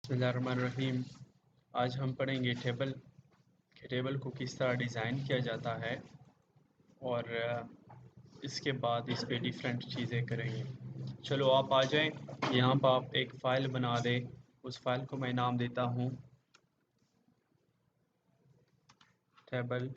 बिस्मिल्लाहिर्रहमानिर्रहीम। आज हम पढ़ेंगे टेबल को किस तरह डिज़ाइन किया जाता है और इसके बाद इस पे डिफरेंट चीज़ें करेंगे। चलो आप आ जाएं, यहाँ पर आप एक फ़ाइल बना दें। उस फाइल को मैं नाम देता हूँ टेबल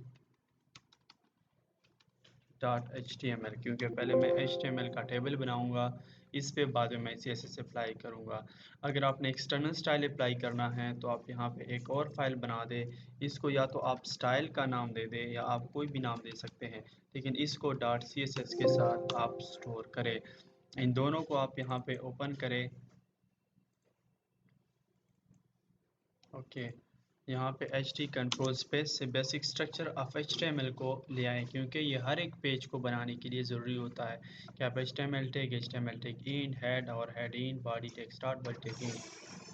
.html, क्योंकि पहले मैं HTML का टेबल बनाऊंगा, इस पे बाद में मैं CSS अप्लाई करूंगा। अगर आपने एक्सटर्नल स्टाइल अप्लाई करना है तो आप यहाँ पे एक और फाइल बना दे। इसको या तो आप स्टाइल का नाम दे दें या आप कोई भी नाम दे सकते हैं, लेकिन इसको .css के साथ आप स्टोर करें। इन दोनों को आप यहाँ पे ओपन करें। ओके, यहाँ पे HT कंट्रोल स्पेस से बेसिक स्ट्रक्चर ऑफ HTML को ले आएँ, क्योंकि ये हर एक पेज को बनाने के लिए ज़रूरी होता है कि आप HTML टैग इंड हेड और head in body tag start body tag end.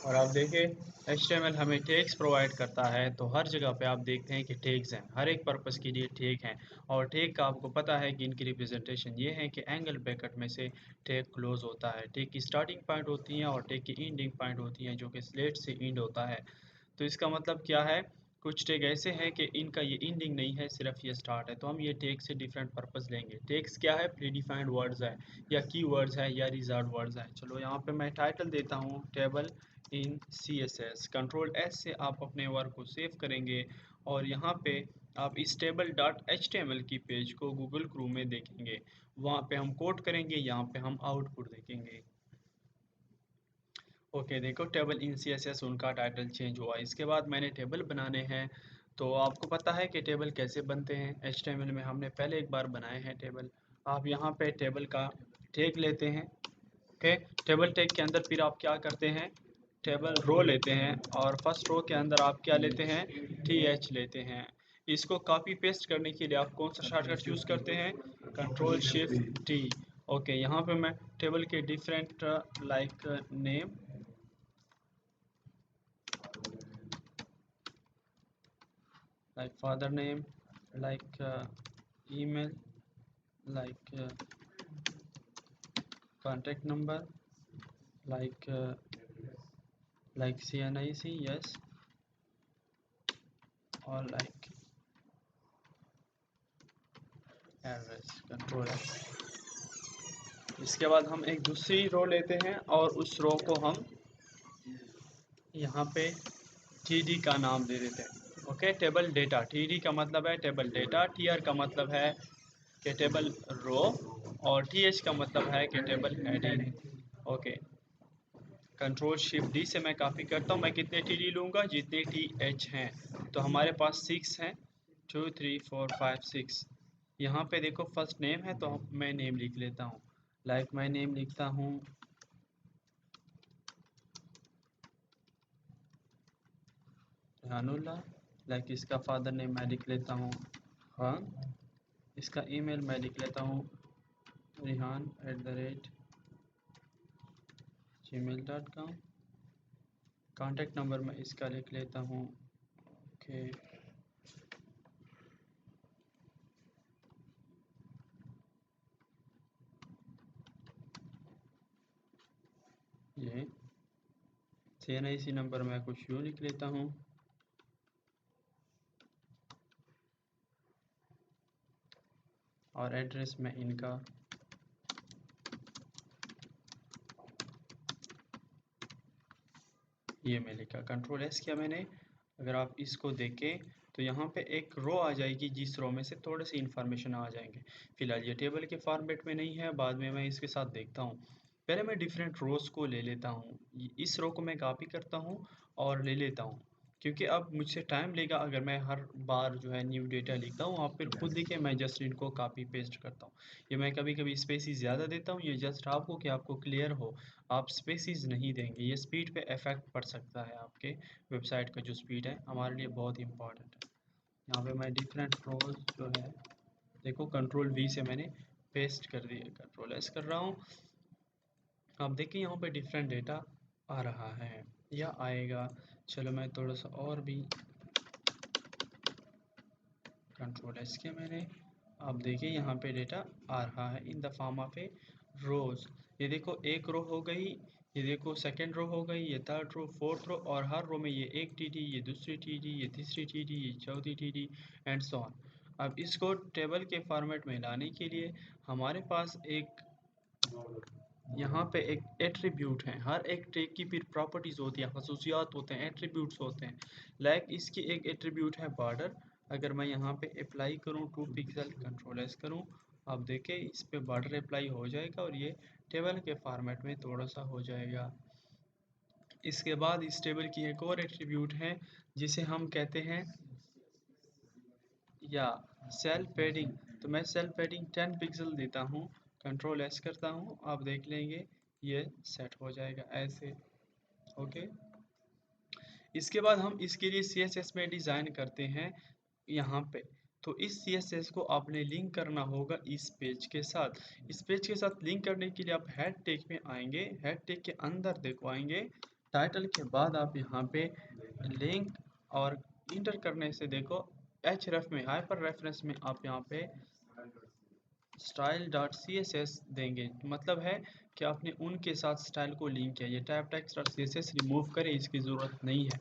और आप देखें HTML हमें टैग्स प्रोवाइड करता है, तो हर जगह पे आप देखते हैं कि टैग्स हैं, हर एक पर्पज़ के लिए टैग हैं। और टैग का आपको पता है कि इनकी रिप्रेजेंटेशन ये है कि एंगल ब्रैकेट में से टैग क्लोज होता है। टैग की स्टार्टिंग पॉइंट होती हैं और टैग की एंडिंग पॉइंट होती हैं, जो कि स्लेट से एंड होता है। तो इसका मतलब क्या है, कुछ टैग ऐसे हैं कि इनका ये एंडिंग नहीं है, सिर्फ ये स्टार्ट है। तो हम ये टैग से डिफरेंट पर्पस लेंगे। टैग्स क्या है, प्रीडिफाइंड वर्ड्स है या की वर्ड्स है या रिजर्व वर्ड्स है। चलो यहाँ पे मैं टाइटल देता हूँ टेबल इन CSS। कंट्रोल S से आप अपने वर्क को सेव करेंगे और यहाँ पे आप इस टेबल .html की पेज को गूगल क्रोम में देखेंगे। वहाँ पे हम कोड करेंगे, यहाँ पे हम आउटपुट देखेंगे। ओके, देखो टेबल इन CSS उनका टाइटल चेंज हुआ। इसके बाद मैंने टेबल बनाने हैं, तो आपको पता है कि टेबल कैसे बनते हैं। HTML में हमने पहले एक बार बनाए हैं टेबल। आप यहाँ पे टेबल का टैग लेते हैं। ओके, टेबल टैग के अंदर फिर आप क्या करते हैं, टेबल रो लेते हैं और फर्स्ट रो के अंदर आप क्या लेते हैं, TH लेते हैं। इसको कॉपी पेस्ट करने के लिए आप कौन सा शॉर्टकट यूज़ करते हैं, Ctrl+Shift+T। ओके, यहाँ पे मैं टेबल के different like name, like father name, like email, like contact number, like CNIC, yes, or like address, control S। इसके बाद हम एक दूसरी रो लेते हैं और उस रो को हम यहाँ पे TD का नाम दे देते हैं। ओके, टेबल डेटा, TD का मतलब है टेबल डेटा, TR का मतलब है कि टेबल रो और TH का मतलब है कि टेबल हेडिंग। ओके, Ctrl+Shift+D से मैं कॉपी करता हूँ। मैं कितने TD लूँगा, जितने TH हैं। तो हमारे पास 6 हैं, 2 3 4 5 6। यहाँ पे देखो फर्स्ट नेम है, तो मैं नेम लिख लेता हूँ। लाइक मैं नेम लिखता हूँ रेहानुल्लाह। लाइक इसका फादर नेम मैं लिख लेता हूँ खान। इसका ईमेल मैं लिख लेता हूँ rehan@gmail.com। कॉन्टैक्ट नंबर मैं इसका लिख लेता हूँ ओके, ये CNIC नंबर मैं कुछ यूँ लिख लेता हूँ। और एड्रेस में इनका ये मैं लिखा। Ctrl+S किया मैंने। अगर आप इसको देखें तो यहाँ पे एक रो आ जाएगी, जिस रो में से थोड़े से इन्फॉर्मेशन आ जाएंगे। फिलहाल ये टेबल के फॉर्मेट में नहीं है, बाद में मैं इसके साथ देखता हूँ। पहले मैं डिफरेंट रोज़ को ले लेता हूँ, इस रो को मैं कॉपी करता हूँ और ले लेता हूँ, क्योंकि अब मुझसे टाइम लेगा अगर मैं हर बार जो है न्यू डेटा लिखता हूँ। आप फिर खुद देखिए, मैं जस्ट इनको कॉपी पेस्ट करता हूँ। ये मैं कभी कभी स्पेसिस ज़्यादा देता हूँ, ये जस्ट आपको कि आपको क्लियर हो। आप स्पेसिस नहीं देंगे, ये स्पीड पे इफ़ेक्ट पड़ सकता है। आपके वेबसाइट का जो स्पीड है हमारे लिए बहुत इंपॉर्टेंट है। यहाँ पे मैं डिफरेंट रोज जो है, देखो Ctrl+V से मैंने पेस्ट कर दिया, Ctrl+S कर रहा हूँ। आप देखिए यहाँ पे डिफरेंट डेटा आ रहा है या आएगा। चलो मैं थोड़ा सा और भी Ctrl+S किया मैंने। आप देखिए यहाँ पे डेटा आ रहा है इन द फॉर्म ऑफ ए रोज़। ये देखो एक रो हो गई, ये देखो सेकंड रो हो गई, ये थर्ड रो, फोर्थ रो, और हर रो में ये एक टीडी, ये दूसरी टीडी, ये तीसरी टीडी, ये चौथी टीडी एंड सो ऑन। अब इसको टेबल के फॉर्मेट में लाने के लिए हमारे पास एक यहाँ पे एक एट्रीब्यूट है। हर एक टैग की फिर प्रॉपर्टीज होती हैं, खसूसियात होते हैं, एट्रीब्यूट्स होते हैं। लाइक इसकी एक एट्रीब्यूट है बॉर्डर। अगर मैं यहाँ पे अप्लाई करूँ 2 पिक्सल, कंट्रोल एस करूँ, आप देखें इस पे बॉर्डर अप्लाई हो जाएगा और ये टेबल के फॉर्मेट में थोड़ा सा हो जाएगा। इसके बाद इस टेबल की एक और एट्रीब्यूट है जिसे हम कहते हैं या सेल पैडिंग। तो मैं सेल पैडिंग 10 पिक्सल देता हूँ, कंट्रोल एस करता हूँ, आप देख लेंगे ये सेट हो जाएगा ऐसे। ओके, इसके बाद हम इसके लिए CSS में डिज़ाइन करते हैं यहाँ पे। तो इस CSS को आपने लिंक करना होगा इस पेज के साथ। इस पेज के साथ लिंक करने के लिए आप हेड टैग में आएंगे, हेड टैग के अंदर देखो आएंगे, टाइटल के बाद आप यहाँ पे लिंक और इंटर करने से देखो href में, हाइपर रेफरेंस में आप यहाँ पे style.css देंगे। मतलब है कि आपने उनके साथ स्टाइल को लिंक किया। ये टाइप टेक्स्ट और CSS रिमूव करें, इसकी ज़रूरत नहीं है।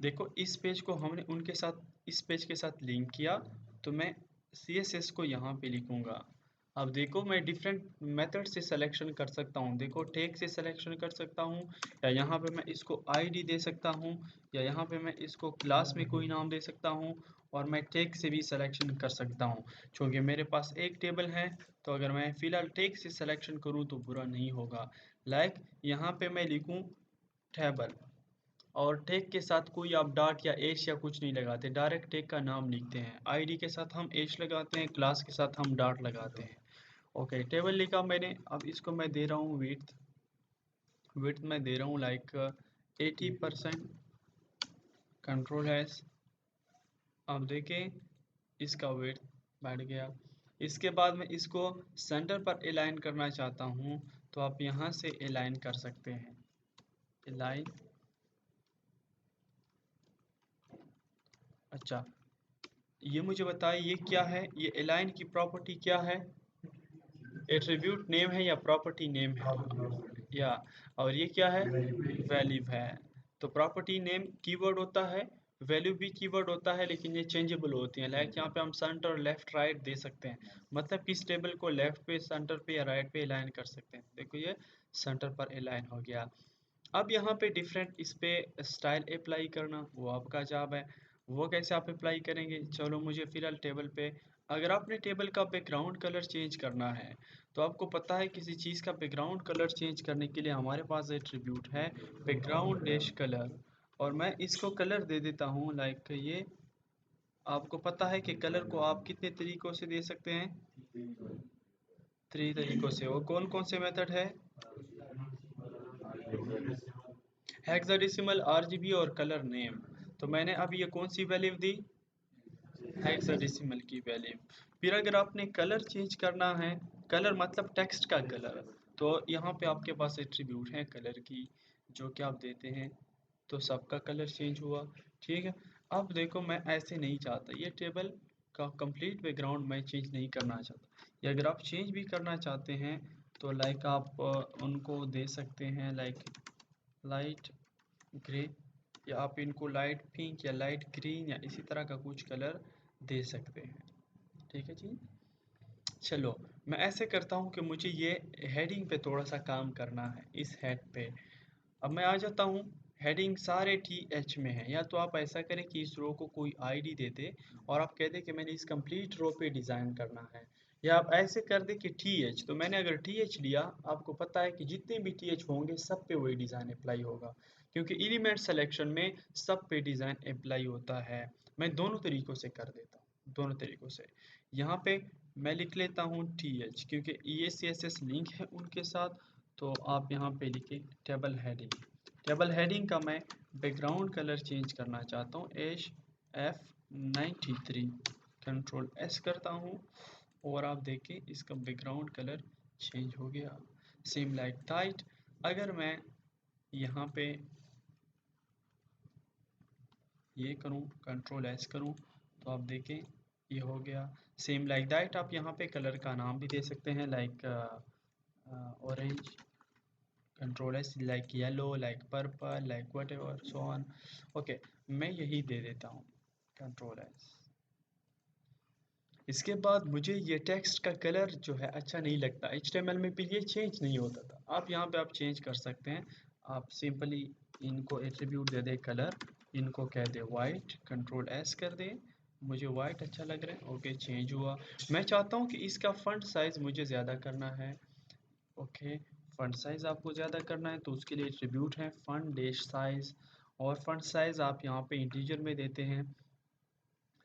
देखो इस पेज को हमने उनके साथ, इस पेज के साथ लिंक किया, तो मैं CSS को यहाँ पे लिखूँगा। अब देखो मैं डिफरेंट मेथड से सिलेक्शन कर सकता हूँ। देखो टैग से सिलेक्शन कर सकता हूँ, या यहाँ पे मैं इसको ID दे सकता हूँ, या यहाँ पे मैं इसको क्लास में कोई नाम दे सकता हूँ, और मैं टैग से भी सिलेक्शन कर सकता हूँ। क्योंकि मेरे पास एक टेबल है, तो अगर मैं फ़िलहाल टैग से सिलेक्शन करूँ तो बुरा नहीं होगा। लाइक यहाँ पे मैं लिखूँ टेबल, और टैग के साथ कोई आप डॉट या एश या कुछ नहीं लगाते, डायरेक्ट टैग का नाम लिखते हैं। ID के साथ हम एश लगाते हैं, क्लास के साथ हम डॉट लगाते हैं। ओके, टेबल लिखा मैंने। अब इसको मैं दे रहा हूँ विड्थ, विड्थ मैं दे रहा हूँ लाइक 80%, कंट्रोल एस। अब देखें इसका विड्थ बढ़ गया। इसके बाद मैं इसको सेंटर पर अलाइन करना चाहता हूँ, तो आप यहाँ से अलाइन कर सकते हैं, अलाइन। अच्छा, ये मुझे बताइए ये क्या है, ये अलाइन की प्रॉपर्टी क्या है? एट्रीब्यूट नेम है या प्रॉपर्टी नेम है? या, और ये क्या है? वैल्यू है। तो प्रॉपर्टी नेम कीवर्ड होता है, वैल्यू भी कीवर्ड होता है, लेकिन ये चेंजेबल होती हैं। लाइक यहाँ पे हम सेंटर और लेफ्ट राइट दे सकते हैं, मतलब किस टेबल को लेफ्ट पे, सेंटर पे या राइट पे अलाइन कर सकते हैं। देखो ये सेंटर पर अलाइन हो गया। अब यहाँ पे डिफरेंट इस पे स्टाइल अप्लाई करना वो आपका जॉब है। वो कैसे आप अप्लाई करेंगे, चलो मुझे फिलहाल टेबल पे, अगर आपने टेबल का बैकग्राउंड कलर चेंज करना है, तो आपको पता है किसी चीज़ का बैकग्राउंड कलर चेंज करने के लिए हमारे पास एट्रीब्यूट है बैकग्राउंड डैश कलर, और मैं इसको कलर दे देता हूँ लाइक ये। आपको पता है कि कलर को आप कितने तरीक़ों से दे सकते हैं? 3 तरीक़ों से। वो कौन कौन से मेथड है? हेक्साडेसिमल, RGB और कलर नेम। तो मैंने अब ये कौन सी वैल्यू दी? हेक्साडेसिमल की वैल्यू। फिर अगर आपने कलर चेंज करना है, कलर मतलब टेक्स्ट का कलर, तो यहाँ पे आपके पास एट्रीब्यूट है कलर की, जो कि आप देते हैं, तो सबका कलर चेंज हुआ। ठीक है, अब देखो मैं ऐसे नहीं चाहता, ये टेबल का कंप्लीट बैकग्राउंड मैं चेंज नहीं करना चाहता। या अगर आप चेंज भी करना चाहते हैं, तो लाइक आप उनको दे सकते हैं लाइक लाइट ग्रे, या आप इनको लाइट पिंक या लाइट ग्रीन या इसी तरह का कुछ कलर दे सकते हैं। ठीक है जी, चलो मैं ऐसे करता हूँ कि मुझे ये हेडिंग पे थोड़ा सा काम करना है, इस हेड पे। अब मैं आ जाता हूँ, हेडिंग सारे TH में है। या तो आप ऐसा करें कि इस रो को कोई ID दे दे और आप कह दें कि मैंने इस कंप्लीट रो पे डिज़ाइन करना है, या आप ऐसे कर दें कि TH। तो मैंने अगर TH लिया, आपको पता है कि जितने भी TH होंगे सब पे वही डिज़ाइन अप्लाई होगा, क्योंकि एलिमेंट सिलेक्शन में सब पे डिज़ाइन अप्लाई होता है। मैं दोनों तरीक़ों से कर देता हूँ, दोनों तरीक़ों से। यहाँ पे मैं लिख लेता हूँ TH, क्योंकि ये CSS लिंक है उनके साथ। तो आप यहाँ पे लिखें टेबल हेडिंग। टेबल हेडिंग का मैं बैकग्राउंड कलर चेंज करना चाहता हूँ, F93, कंट्रोल S करता हूँ, और आप देखें इसका बैकग्राउंड कलर चेंज हो गया। सेम लाइक टाइट, अगर मैं यहाँ पे ये करूँ, कंट्रोल S करूँ, तो आप देखें ये हो गया। सेम लाइक दैट आप यहाँ पे कलर का नाम भी दे सकते हैं, like orange, control S, like yellow, like purple, like what ever so on. Okay, मैं यही दे देता हूँ कंट्रोल एस। इसके बाद मुझे ये टेक्स्ट का कलर जो है अच्छा नहीं लगता, HTML में भी ये चेंज नहीं होता था। आप यहाँ पे आप चेंज कर सकते हैं। आप सिंपली इनको एट्रीब्यूट दे दे कलर, इनको कह दे वाइट, कंट्रोल एस कर दे। मुझे वाइट अच्छा लग रहा है। ओके, चेंज हुआ। मैं चाहता हूँ कि इसका फंट साइज़ मुझे ज़्यादा करना है। ओके, फंट साइज़ आपको ज़्यादा करना है तो उसके लिए एट्रीब्यूट है फंट डैश साइज़, और फंट साइज़ आप यहाँ पे इंटीजर में देते हैं,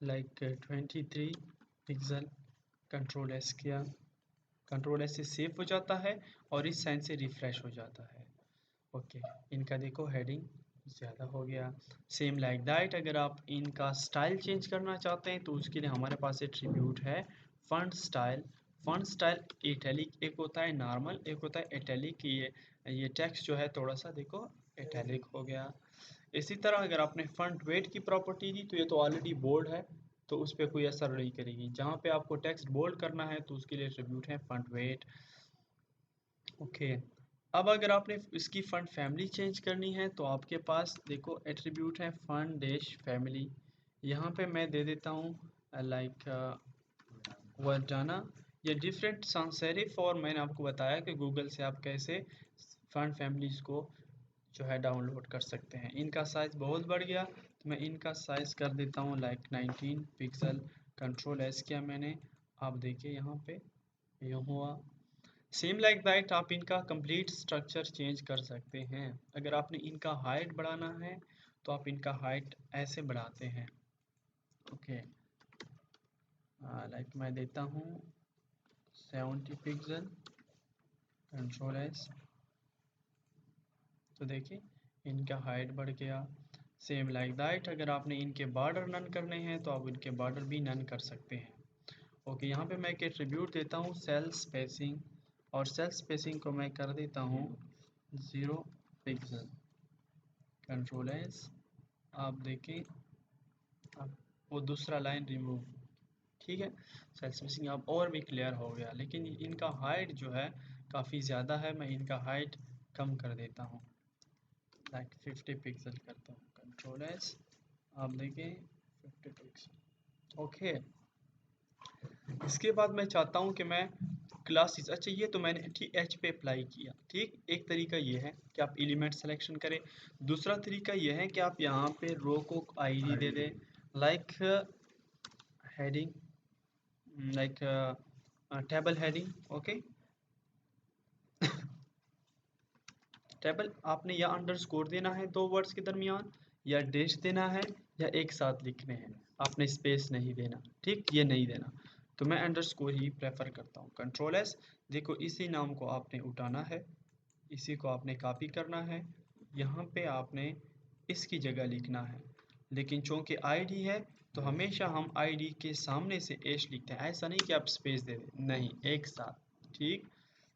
लाइक 23 पिक्सल। कंट्रोल एस किया, कंट्रोल एस से सेव हो जाता है और इस साइन से रिफ्रेश हो जाता है। ओके, इनका देखो हेडिंग ज़्यादा हो गया। सेम लाइक दैट अगर आप इनका स्टाइल चेंज करना चाहते हैं तो उसके लिए हमारे पास एट्रीब्यूट है font style. Font style italic एक होता है, नॉर्मल एक होता है इटैलिक। ये टेक्स्ट जो है थोड़ा सा देखो इटैलिक हो गया। इसी तरह अगर आपने फॉन्ट वेट की प्रॉपर्टी दी तो ये तो ऑलरेडी बोल्ड है, तो उस पर कोई असर नहीं करेगी। जहाँ पे आपको टेक्स्ट बोल्ड करना है तो उसके लिए एट्रीब्यूट है फॉन्ट वेट। ओके, अब अगर आपने इसकी फंड फैमिली चेंज करनी है तो आपके पास देखो एट्रीब्यूट है फंड डैश फैमिली। यहाँ पे मैं दे देता हूँ लाइक वर्डाना। ये डिफरेंट sans serif, और मैंने आपको बताया कि गूगल से आप कैसे फंड फैमिलीज़ को जो है डाउनलोड कर सकते हैं। इनका साइज़ बहुत बढ़ गया तो मैं इनका साइज़ कर देता हूँ लाइक 19 पिक्सल। कंट्रोल एस किया मैंने, आप देखिए यहाँ पे ये हुआ। सेम लाइक दैट आप इनका कंप्लीट स्ट्रक्चर चेंज कर सकते हैं। अगर आपने इनका हाइट बढ़ाना है तो आप इनका हाइट ऐसे बढ़ाते हैं। ओके, लाइक मैं देता हूँ 70 पिक्सल। कंट्रोल एस, तो देखिए इनका हाइट बढ़ गया। सेम लाइक दैट अगर आपने इनके बॉर्डर नन करने हैं तो आप इनके बॉर्डर भी नन कर सकते हैं। ओके, यहाँ पे मैं एक एट्रीब्यूट देता हूँ सेल स्पेसिंग, और सेल स्पेसिंग को मैं कर देता हूँ 0 पिक्सल। कंट्रोल एस, आप देखें अब वो दूसरा लाइन रिमूव। ठीक है, सेल स्पेसिंग अब और भी क्लियर हो गया। लेकिन इनका हाइट जो है काफ़ी ज़्यादा है, मैं इनका हाइट कम कर देता हूँ, लाइक 50 पिक्सल करता हूँ। कंट्रोल एस, आप देखें 50 पिक्सल। ओके, इसके बाद मैं चाहता हूँ कि मैं क्लासेस, अच्छा ये तो मैंने ठीक एच पे अप्लाई किया। ठीक, एक तरीका ये है कि आप एलिमेंट सिलेक्शन करें। दूसरा तरीका ये है कि आप यहाँ पे रो को आईडी दे दें, like heading, like table heading. Okay, table आपने या अंडरस्कोर देना है दो वर्ड्स के दरमियान, या डैश देना है, या एक साथ लिखने हैं। आपने स्पेस नहीं देना, ठीक, ये नहीं देना। तो मैं अंडरस्कोर ही प्रेफर करता हूँ। कंट्रोल एस, देखो इसी नाम को आपने उठाना है, इसी को आपने कॉपी करना है, यहाँ पे आपने इसकी जगह लिखना है। लेकिन चूँकि आईडी है तो हमेशा हम आईडी के सामने से एश लिखते हैं, ऐसा नहीं कि आप स्पेस दे दें, नहीं, एक साथ। ठीक,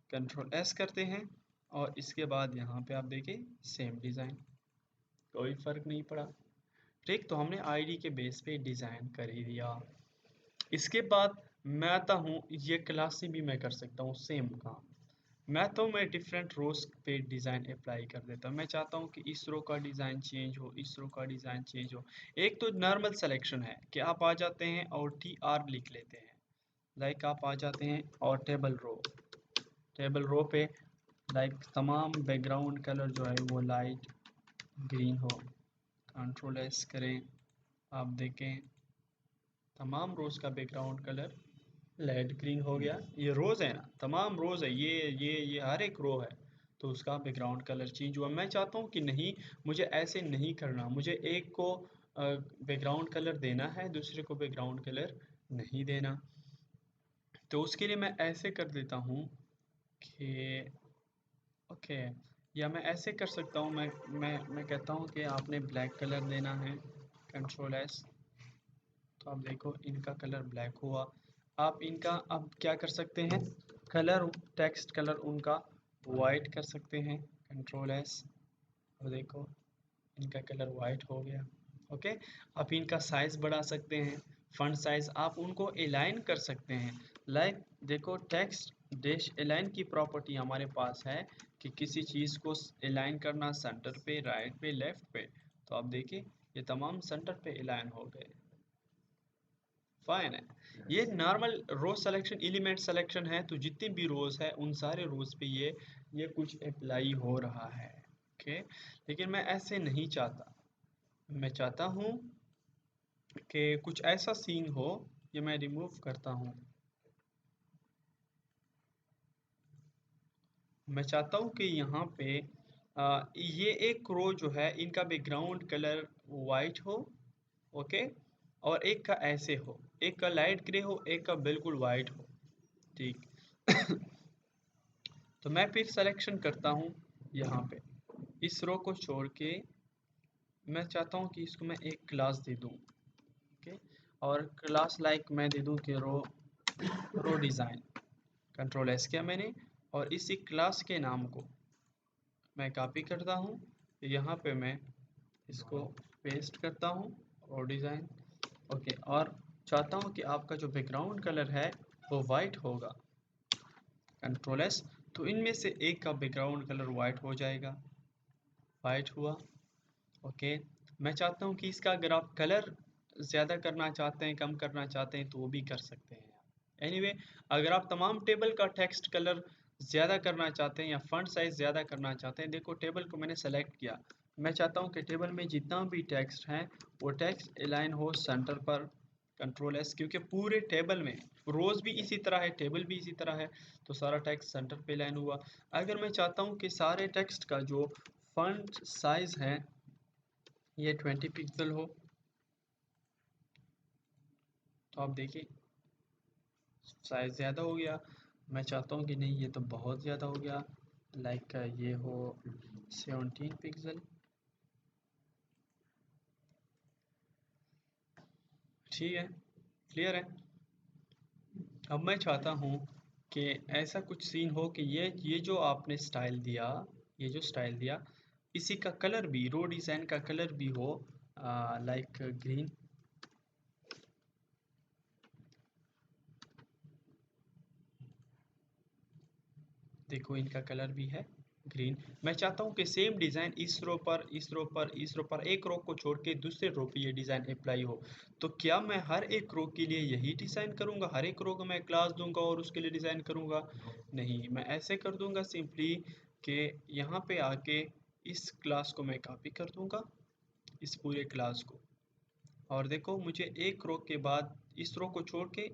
कंट्रोल एस करते हैं और इसके बाद यहाँ पे आप देखें सेम डिज़ाइन, कोई फ़र्क नहीं पड़ा। ठीक, तो हमने आईडी के बेस पे डिज़ाइन कर ही दिया। इसके बाद मैं आता हूँ, ये क्लासें भी मैं कर सकता हूँ सेम काम। मैं डिफरेंट रोज पे डिज़ाइन अप्लाई कर देता हूँ। मैं चाहता हूँ कि इस रो का डिज़ाइन चेंज हो, इस रो का डिज़ाइन चेंज हो। एक तो नॉर्मल सिलेक्शन है कि आप आ जाते हैं और TR लिख लेते हैं, लाइक आप आ जाते हैं और टेबल रो पे लाइक तमाम बैकग्राउंड कलर जो है वो लाइट ग्रीन हो। कंट्रोल एस करें, आप देखें तमाम रोज़ का बैकग्राउंड कलर लाइट ग्रीन हो गया। ये रोज़ है ना, तमाम रोज़ है, ये हर एक रो है, तो उसका बैकग्राउंड कलर चेंज हुआ। मैं चाहता हूँ कि नहीं, मुझे ऐसे नहीं करना, मुझे एक को बैकग्राउंड कलर देना है, दूसरे को बैकग्राउंड कलर नहीं देना। तो उसके लिए मैं ऐसे कर देता हूँ कि ओके, या मैं ऐसे कर सकता हूँ, मैं कहता हूँ कि आपने ब्लैक कलर देना है। कंट्रोल एस, तो आप देखो इनका कलर ब्लैक हुआ। आप इनका अब क्या कर सकते हैं, कलर टेक्स्ट कलर उनका वाइट कर सकते हैं। कंट्रोल एस, और देखो इनका कलर वाइट हो गया। ओके, आप इनका साइज़ बढ़ा सकते हैं, फॉन्ट साइज़ आप उनको अलाइन कर सकते हैं। लाइक देखो टेक्स्ट डैश अलाइन की प्रॉपर्टी हमारे पास है कि किसी चीज़ को अलाइन करना सेंटर पे, राइट पे, लेफ्ट पे, तो आप देखिए ये तमाम सेंटर पे अलाइन हो गए। फाइन है। ये नॉर्मल रो सिलेक्शन, एलिमेंट सिलेक्शन है, तो जितनी भी रोज है उन सारे रोज पे ये कुछ अप्लाई हो रहा है। ओके, लेकिन मैं ऐसे नहीं चाहता। मैं चाहता हूँ कि कुछ ऐसा सीन हो, ये मैं रिमूव करता हूँ। मैं चाहता हूँ कि यहाँ पे ये एक रो जो है इनका बैकग्राउंड कलर वाइट हो। ओके, और एक का ऐसे हो, एक का लाइट ग्रे हो, एक का बिल्कुल वाइट हो। ठीक। तो मैं फिर सिलेक्शन करता हूँ यहाँ पे, इस रो को छोड़ के मैं चाहता हूँ कि इसको मैं एक क्लास दे दूँ। ओके, और क्लास लाइक मैं दे दूँ कि रो डिज़ाइन। कंट्रोल एस किया मैंने, और इसी क्लास के नाम को मैं कॉपी करता हूँ, यहाँ पे मैं इसको पेस्ट करता हूँ, रो डिज़ाइन। ओके, और चाहता हूँ कि आपका जो बैकग्राउंड कलर है वो वाइट होगा। कंट्रोल एस, तो इनमें से एक का बैकग्राउंड कलर वाइट हो जाएगा। वाइट हुआ। ओके, मैं चाहता हूँ कि इसका अगर आप कलर ज़्यादा करना चाहते हैं, कम करना चाहते हैं, तो वो भी कर सकते हैं। एनीवे, अगर आप तमाम टेबल का टेक्स्ट कलर ज़्यादा करना चाहते हैं या फॉन्ट साइज़ ज़्यादा करना चाहते हैं, देखो टेबल को मैंने सेलेक्ट किया। मैं चाहता हूँ कि टेबल में जितना भी टेक्स्ट है वो टेक्स्ट अलाइन हो सेंटर पर। कंट्रोल एस, क्योंकि पूरे टेबल में रोज़ भी इसी तरह है, टेबल भी इसी तरह है, तो सारा टेक्स्ट सेंटर पे अलाइन हुआ। अगर मैं चाहता हूँ कि सारे टेक्स्ट का जो फॉन्ट साइज़ है ये 20 पिक्सल हो, तो आप देखिए साइज़ ज़्यादा हो गया। मैं चाहता हूँ कि नहीं ये तो बहुत ज़्यादा हो गया, लाइक ये हो 17 पिक्सल। ठीक है, क्लियर है। अब मैं चाहता हूँ कि ऐसा कुछ सीन हो कि ये जो आपने स्टाइल दिया, ये जो स्टाइल दिया, इसी का कलर भी, रो डिज़ाइन का कलर भी हो लाइक ग्रीन। देखो इनका कलर भी है ग्रीन। मैं चाहता हूँ कि सेम डिज़ाइन इस रो पर, इस रो पर, इस रो पर, एक रो को छोड़ के दूसरे रो पे ये डिज़ाइन अप्लाई हो। तो क्या मैं हर एक रो के लिए यही डिज़ाइन करूँगा? हर एक रो को मैं क्लास दूंगा और उसके लिए डिज़ाइन करूँगा? नहीं, मैं ऐसे कर दूंगा सिंपली कि यहाँ पे आके इस क्लास को मैं कॉपी कर दूंगा, इस पूरे क्लास को। और देखो मुझे एक रो के बाद इस रो को छोड़ के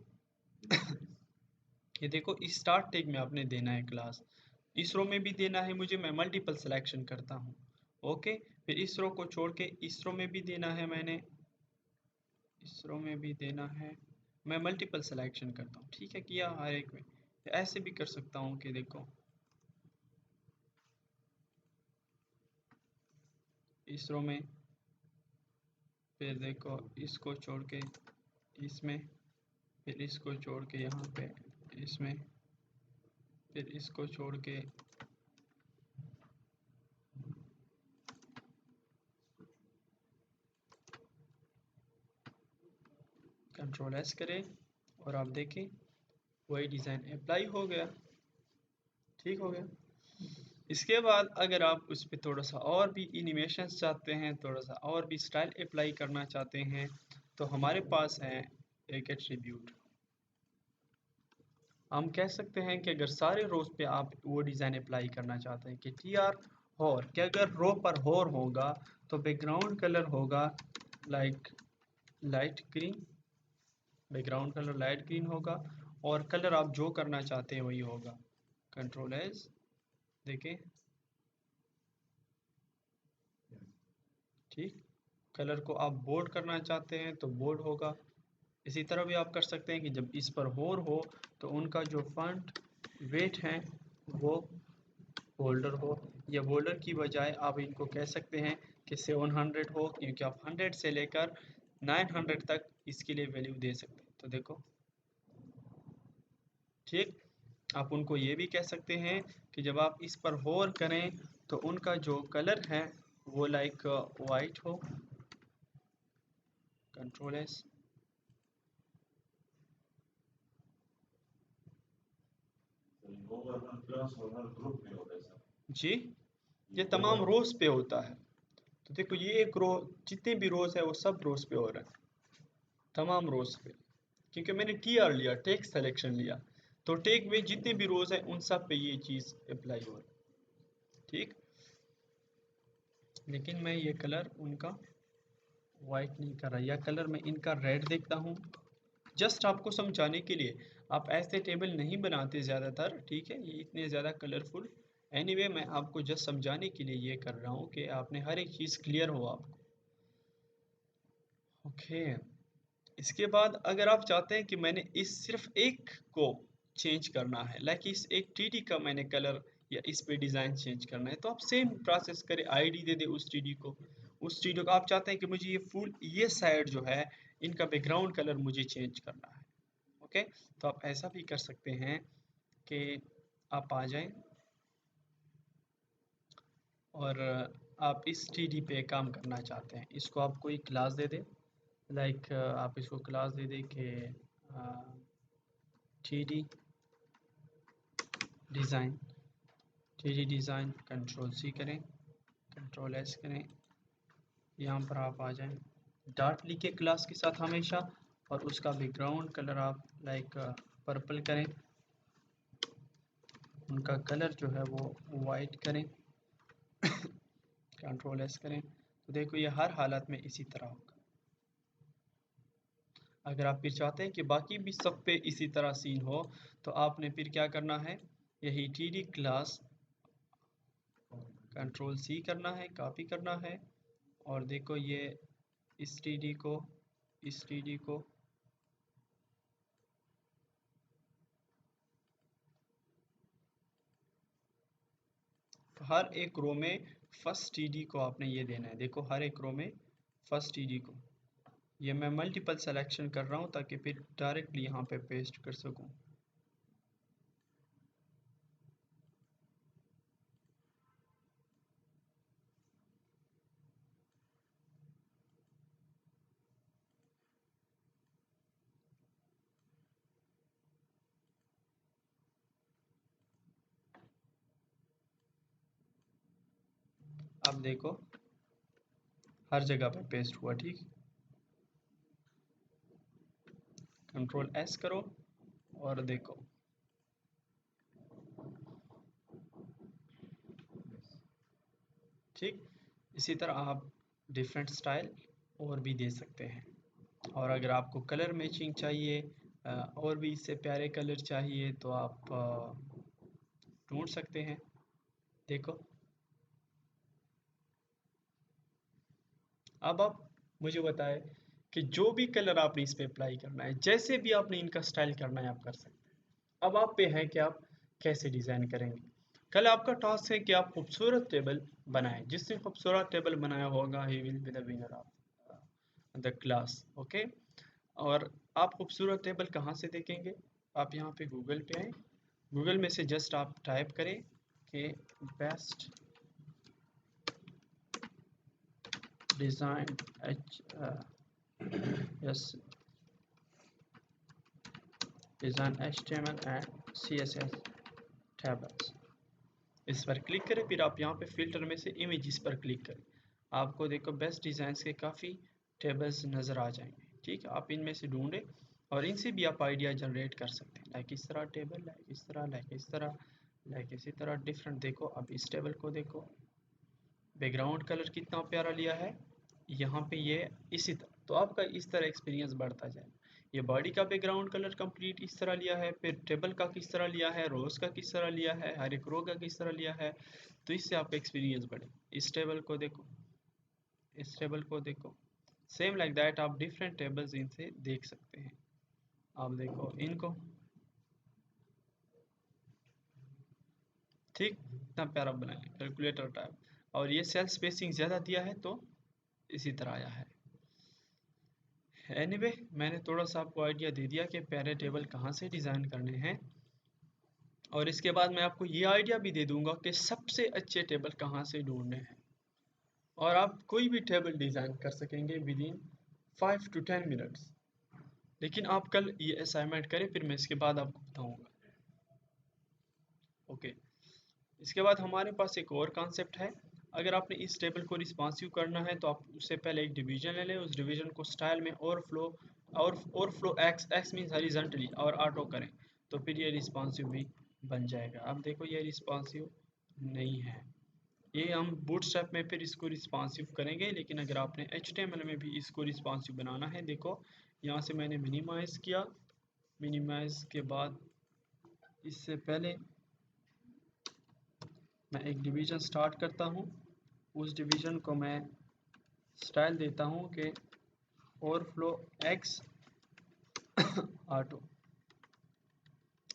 ये देखो इस स्टार्ट टैग में आपने देना है क्लास, इस रो में भी देना है मुझे, मैं मल्टीपल सिलेक्शन करता हूँ। ओके, फिर इस रो को छोड़ के इस रो में भी देना है मैंने, इस रो में भी देना है, मैं मल्टीपल सिलेक्शन करता हूँ। ठीक है, किया हर एक में। ऐसे भी कर सकता हूँ कि देखो इस रो में, फिर देखो इसको छोड़ के इसमें, फिर इसको छोड़ के यहाँ पे इसमें, फिर इसको छोड़ के कंट्रोल एस करें, और आप देखें वही डिज़ाइन अप्लाई हो गया। ठीक हो गया। इसके बाद अगर आप उस पर थोड़ा सा और भी एनिमेशंस चाहते हैं, थोड़ा सा और भी स्टाइल अप्लाई करना चाहते हैं, तो हमारे पास है एक एट्रीब्यूट। हम कह सकते हैं कि अगर सारे रोज पे आप वो डिज़ाइन अप्लाई करना चाहते हैं कि टी आर होर, कि अगर रो पर होर होगा तो बैकग्राउंड कलर होगा like light green, background colour light green होगा, और कलर आप जो करना चाहते हैं वही होगा। कंट्रोल एज, देखें, ठीक। कलर को आप बोल्ड करना चाहते हैं तो बोल्ड होगा। इसी तरह भी आप कर सकते हैं कि जब इस पर होर हो तो उनका जो फॉन्ट वेट है वो बोल्डर हो, या बोल्डर की बजाय आप इनको कह सकते हैं कि 700 हो, क्योंकि आप 100 से लेकर 900 तक इसके लिए वैल्यू दे सकते हैं। तो देखो, ठीक। आप उनको ये भी कह सकते हैं कि जब आप इस पर होर करें तो उनका जो कलर है वो लाइक वाइट हो। कंट्रोल एस, वो वर्क क्लास और हर ग्रुप में होता है सर। जी, ये तमाम रोज पे होता है। तो देखो ये एक रो, जितने भी रोज है वो सब रोज पे हो रहा है, तमाम रोज पे, क्योंकि मैंने टीआर लिया, टेक सिलेक्शन लिया, तो टेक में जितने भी रोज है उन सब पे ये चीज अप्लाई हो रहा है। ठीक, लेकिन मैं ये कलर उनका वाइट नहीं कर रहा, या कलर मैं इनका रेड देखता हूँ, जस्ट आपको समझाने के लिए। आप ऐसे टेबल नहीं बनाते ज़्यादातर, ठीक है, ये इतने ज़्यादा कलरफुल। एनीवे मैं आपको जस्ट समझाने के लिए ये कर रहा हूँ कि आपने हर एक चीज़ क्लियर हो आपको। ओके, इसके बाद अगर आप चाहते हैं कि मैंने इस सिर्फ एक को चेंज करना है, लाइक इस एक टीडी का मैंने कलर या इस पे डिज़ाइन चेंज करना है, तो आप सेम प्रोसेस करें, आईडी दे दे उस टीडी को। उस टीडी को आप चाहते हैं कि मुझे ये फुल ये साइड जो है इनका बैकग्राउंड कलर मुझे चेंज करना है। ओके, तो आप ऐसा भी कर सकते हैं कि आप आ जाएं और आप इस टीडी पे काम करना चाहते हैं, इसको आप कोई क्लास दे दें, लाइक आप इसको क्लास दे दें कि TD design, TD design, control C करें, कंट्रोल एस करें, यहाँ पर आप आ जाएं, डॉट लिखे क्लास के साथ हमेशा, और उसका बैकग्राउंड कलर आप लाइक पर्पल करें, उनका कलर जो है वो वाइट करें, कंट्रोल एस करें, तो देखो ये हर हालत में इसी तरह होगा। अगर आप फिर चाहते हैं कि बाकी भी सब पे इसी तरह सीन हो, तो आपने फिर क्या करना है, यही टीडी क्लास कंट्रोल सी करना है, कॉपी करना है, और देखो ये इस टीडी को, इस टीडी को हर एक रो में फर्स्ट टीडी को आपने ये देना है। देखो हर एक रो में फर्स्ट टीडी को, ये मैं मल्टीपल सिलेक्शन कर रहा हूँ ताकि फिर डायरेक्टली यहाँ पे पेस्ट कर सकूँ। अब देखो हर जगह पे पेस्ट हुआ, ठीक, कंट्रोल एस करो और देखो, ठीक। इसी तरह आप डिफरेंट स्टाइल और भी दे सकते हैं, और अगर आपको कलर मैचिंग चाहिए, और भी इससे प्यारे कलर चाहिए, तो आप ढूंढ सकते हैं। देखो अब आप मुझे बताएं कि जो भी कलर आपने इस पे अप्लाई करना है, जैसे भी आपने इनका स्टाइल करना है आप कर सकते हैं। अब आप पे है कि आप कैसे डिज़ाइन करेंगे। कल आपका टास्क है कि आप खूबसूरत टेबल बनाएं, जिसने खूबसूरत टेबल बनाया होगा he will be the winner of the class. Okay, और आप खूबसूरत टेबल कहाँ से देखेंगे, आप यहाँ पे गूगल पे आए, गूगल में से जस्ट आप टाइप करें कि best design yes design HTML and CSS tables, इस पर क्लिक करें, फिर आप यहाँ पे फिल्टर में से इमेजेस पर क्लिक करें, आपको देखो बेस्ट डिज़ाइंस के काफ़ी टेबल्स नज़र आ जाएंगे। ठीक है, आप इनमें से ढूंढें और इनसे भी आप आइडिया जनरेट कर सकते हैं, लाइक इस तरह टेबल, लाइक इस तरह, लाइक इस तरह, लाइक इसी तरह डिफरेंट। देखो अब इस टेबल को देखो, बैकग्राउंड कलर कितना प्यारा लिया है यहाँ पे, ये इसी तरह, तो आपका इस तरह एक्सपीरियंस बढ़ता जाए। ये बॉडी का बैकग्राउंड कलर कंप्लीट इस तरह लिया है, फिर टेबल का किस तरह लिया है, रोज का किस तरह लिया है, हर एक रो का किस तरह लिया है, तो इससे आपका एक्सपीरियंस बढ़े। इस टेबल को देखो, इस टेबल को देखो, सेम लाइक दैट आप डिफरेंट टेबल्स इनसे देख सकते हैं। आप देखो इनको, ठीक, इतना प्यारा बनाया कैलकुलेटर टाइप, और ये सेल स्पेसिंग ज़्यादा दिया है तो इसी तरह आया है। एनीवे मैंने थोड़ा सा आपको आइडिया दे दिया कि प्यारे टेबल कहाँ से डिज़ाइन करने हैं, और इसके बाद मैं आपको ये आइडिया भी दे दूंगा कि सबसे अच्छे टेबल कहाँ से ढूंढने हैं, और आप कोई भी टेबल डिज़ाइन कर सकेंगे विद इन 5 to 10 मिनट्स। लेकिन आप कल ये असाइनमेंट करें, फिर मैं इसके बाद आपको बताऊंगा। ओके, इसके बाद हमारे पास एक और कॉन्सेप्ट है। अगर आपने इस टेबल को रिस्पॉन्सिव करना है तो आप उससे पहले एक डिवीजन ले लें, उस डिवीजन को स्टाइल में ओवरफ्लो एक्स मीन्स हॉरिजॉन्टली और ऑटो करें, तो फिर ये रिस्पॉन्सिव भी बन जाएगा। अब देखो ये रिस्पॉन्सिव नहीं है, ये हम बूटस्ट्रैप में फिर इसको रिस्पॉन्सिव करेंगे, लेकिन अगर आपने HTML में भी इसको रिस्पॉन्सिव बनाना है, देखो यहाँ से मैंने मिनिमाइज़ किया, मिनिमाइज़ के बाद इससे पहले मैं एक डिवीज़न स्टार्ट करता हूँ, उस डिवीज़न को मैं स्टाइल देता हूँ कि ओवरफ्लो एक्स ऑटो।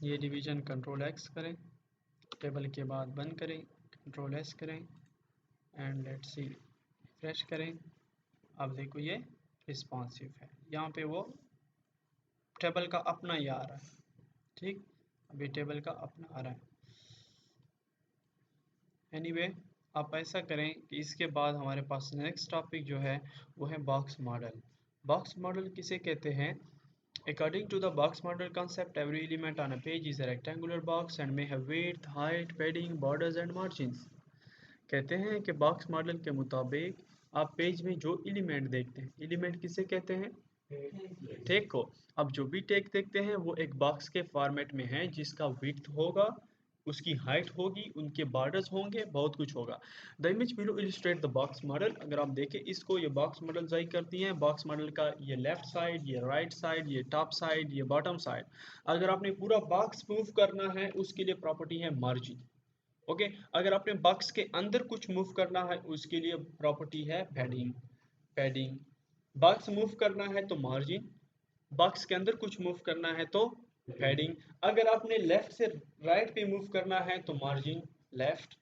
ये डिवीज़न कंट्रोल एक्स करें, टेबल के बाद बंद करें, कंट्रोल एस करें एंड लेट्स सी, रिफ्रेश करें। अब देखो ये रिस्पॉन्सिव है, यहाँ पे वो टेबल का अपना ही आ रहा है। ठीक, अभी टेबल का अपना आ रहा है। एनीवे आप ऐसा करें कि इसके बाद हमारे पास नेक्स्ट टॉपिक जो है वो है बॉक्स मॉडल। बॉक्स मॉडल किसे कहते हैं? According to the box model concept, every element on a page is a rectangular box and may have width, height, padding, borders and margins. कहते हैं कि बॉक्स मॉडल के मुताबिक आप पेज में जो एलिमेंट देखते हैं, एलिमेंट किसे कहते हैं? टैग को। अब जो भी टैग देखते हैं वो एक बॉक्स के फॉर्मेट में है, जिसका विड्थ होगा, उसकी हाइट होगी, उनके बॉर्डर्स होंगे, बहुत कुछ होगा। The image below illustrate the box model. अगर आप देखें इसको, ये बॉक्स मॉडल जाहिर करती हैं बॉक्स मॉडल का ये लेफ्ट साइड, ये राइट साइड, ये टॉप साइड, ये बॉटम साइड। अगर आपने पूरा बॉक्स मूव करना है उसके लिए प्रॉपर्टी है मार्जिन। ओके, अगर आपने बॉक्स के अंदर कुछ मूव करना है उसके लिए प्रॉपर्टी है पैडिंग। पैडिंग बॉक्स मूव करना है तो मार्जिन, बॉक्स के अंदर कुछ मूव करना है तो पैडिंग। अगर आपने लेफ्ट से राइट पे मूव करना है तो मार्जिन लेफ्ट,